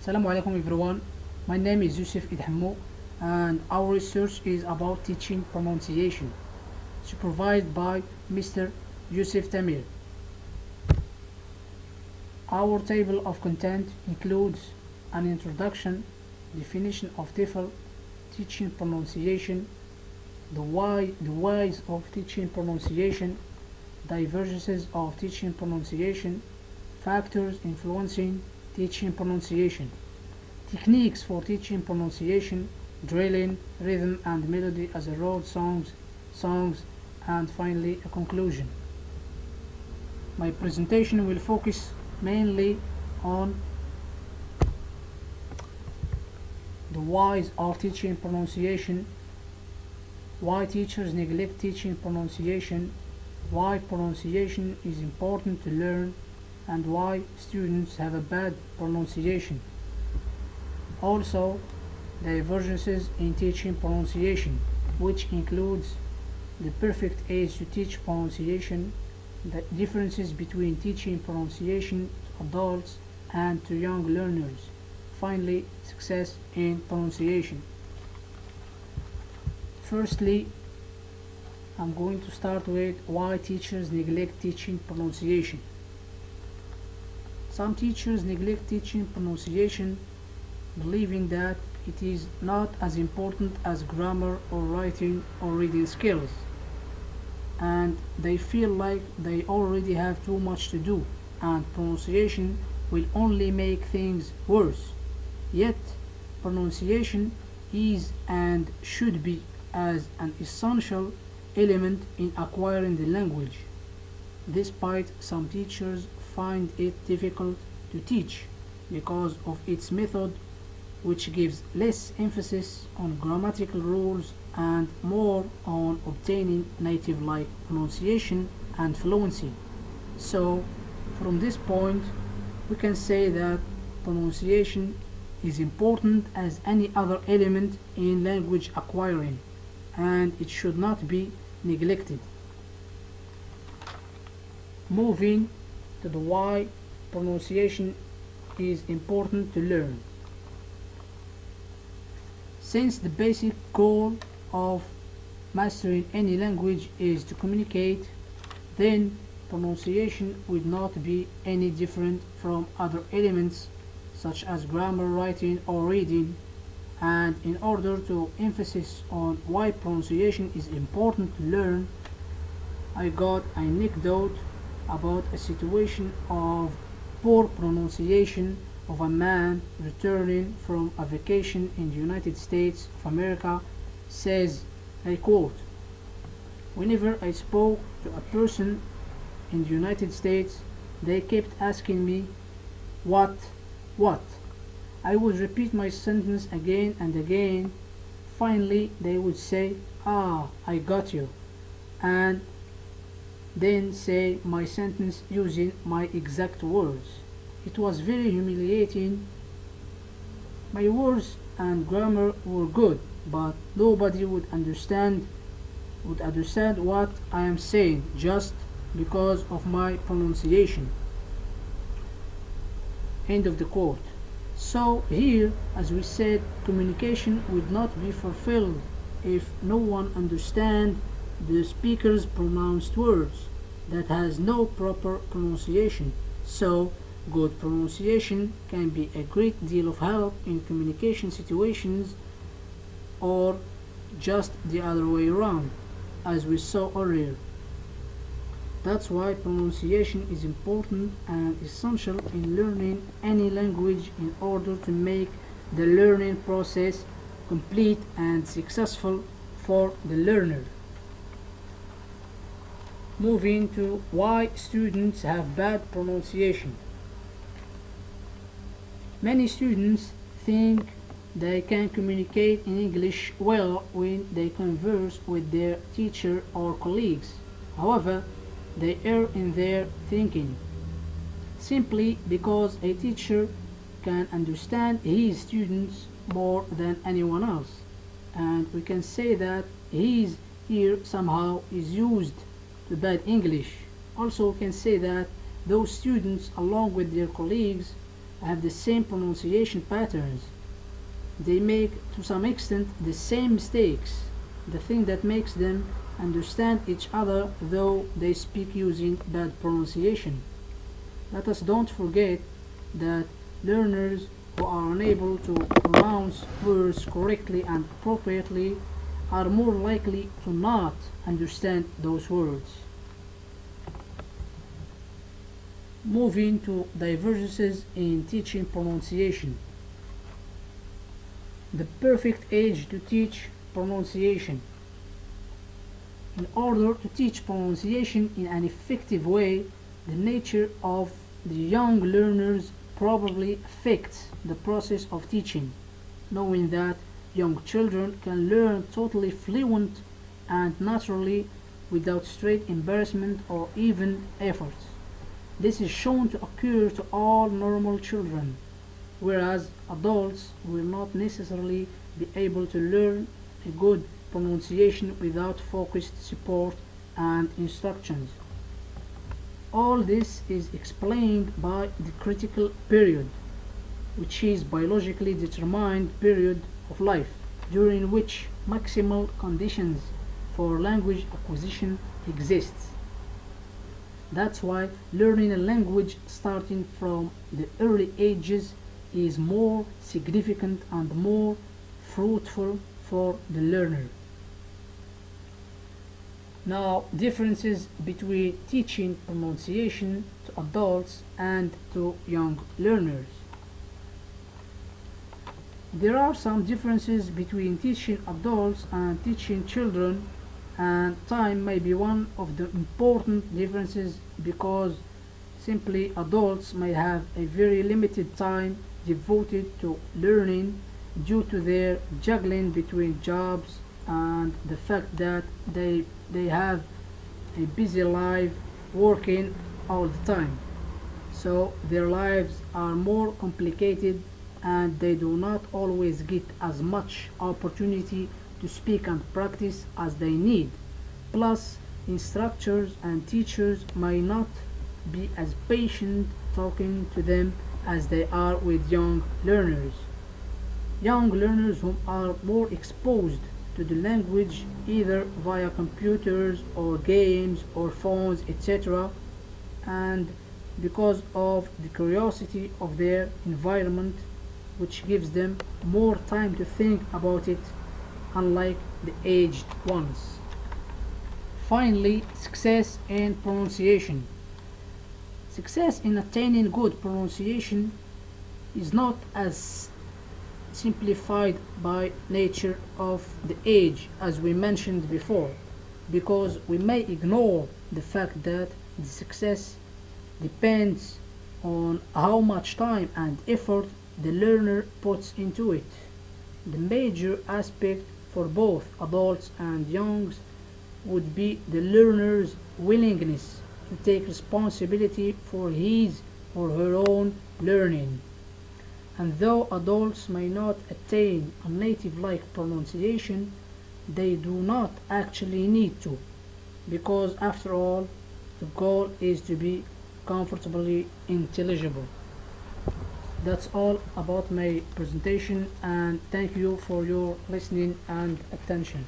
Assalamu alaikum everyone. My name is Youssef ID HAMMOU and our research is about teaching pronunciation, supervised by Mr. Youssef TAMER. Our table of content includes an introduction, definition of TEFL, teaching pronunciation, the whys of teaching pronunciation, divergences of teaching pronunciation, factors influencing teaching pronunciation, techniques for teaching pronunciation, drilling, rhythm and melody as a road songs, and finally a conclusion. My presentation will focus mainly on the whys of teaching pronunciation, why teachers neglect teaching pronunciation, why pronunciation is important to learn, and why students have a bad pronunciation. Also, divergences in teaching pronunciation, which includes the perfect age to teach pronunciation, the differences between teaching pronunciation to adults and to young learners. Finally, success in pronunciation. Firstly, I'm going to start with why teachers neglect teaching pronunciation. Some teachers neglect teaching pronunciation, believing that it is not as important as grammar or writing or reading skills, and they feel like they already have too much to do and pronunciation will only make things worse. Yet, pronunciation is and should be as an essential element in acquiring the language, despite some teachers find it difficult to teach because of its method, which gives less emphasis on grammatical rules and more on obtaining native-like pronunciation and fluency. So, from this point, we can say that pronunciation is important as any other element in language acquiring, and it should not be neglected. Moving to the why pronunciation is important to learn. Since the basic goal of mastering any language is to communicate, then pronunciation would not be any different from other elements such as grammar, writing or reading. And in order to emphasize on why pronunciation is important to learn, I got an anecdote about a situation of poor pronunciation of a man returning from a vacation in the United States of America. Says, I quote, "Whenever I spoke to a person in the United States, they kept asking me, what, what? I would repeat my sentence again and again. Finally, they would say, ah, I got you, and then say my sentence using my exact words. It was very humiliating. My words and grammar were good, but nobody would understand what I am saying just because of my pronunciation." End of the quote. So here, as we said, communication would not be fulfilled if no one understands the speaker's pronounced words that has no proper pronunciation. So good pronunciation can be a great deal of help in communication situations, or just the other way around, as we saw earlier. That's why pronunciation is important and essential in learning any language in order to make the learning process complete and successful for the learner. Moving to why students have bad pronunciation. Many students think they can communicate in English well when they converse with their teacher or colleagues. However, they err in their thinking, simply because a teacher can understand his students more than anyone else, and we can say that his here somehow is used to bad English. Also, we can say that those students, along with their colleagues, have the same pronunciation patterns. They make, to some extent, the same mistakes. The thing that makes them understand each other though they speak using bad pronunciation. Let us don't forget that learners who are unable to pronounce words correctly and appropriately are more likely to not understand those words. Moving to divergences in teaching pronunciation. The perfect age to teach pronunciation. In order to teach pronunciation in an effective way, the nature of the young learners probably affects the process of teaching, knowing that young children can learn totally fluent and naturally without straight embarrassment or even effort. This is shown to occur to all normal children, whereas adults will not necessarily be able to learn a good pronunciation without focused support and instructions. All this is explained by the critical period, which is biologically determined period of life during which maximal conditions for language acquisition exists. That's why learning a language starting from the early ages is more significant and more fruitful for the learner. Now, differences between teaching pronunciation to adults and to young learners. There are some differences between teaching adults and teaching children, and time may be one of the important differences because simply adults may have a very limited time devoted to learning due to their juggling between jobs and the fact that they have a busy life working all the time. So their lives are more complicated and they do not always get as much opportunity to speak and practice as they need. Plus, instructors and teachers may not be as patient talking to them as they are with young learners. Young learners who are more exposed to the language either via computers or games or phones, etc., and because of the curiosity of their environment, which gives them more time to think about it, unlike the aged ones. Finally, success in pronunciation. Success in attaining good pronunciation is not as simplified by nature of the age as we mentioned before, because we may ignore the fact that the success depends on how much time and effort the learner puts into it. The major aspect for both adults and youngs would be the learner's willingness to take responsibility for his or her own learning. And though adults may not attain a native-like pronunciation, they do not actually need to, because after all, the goal is to be comfortably intelligible. That's all about my presentation, and thank you for your listening and attention.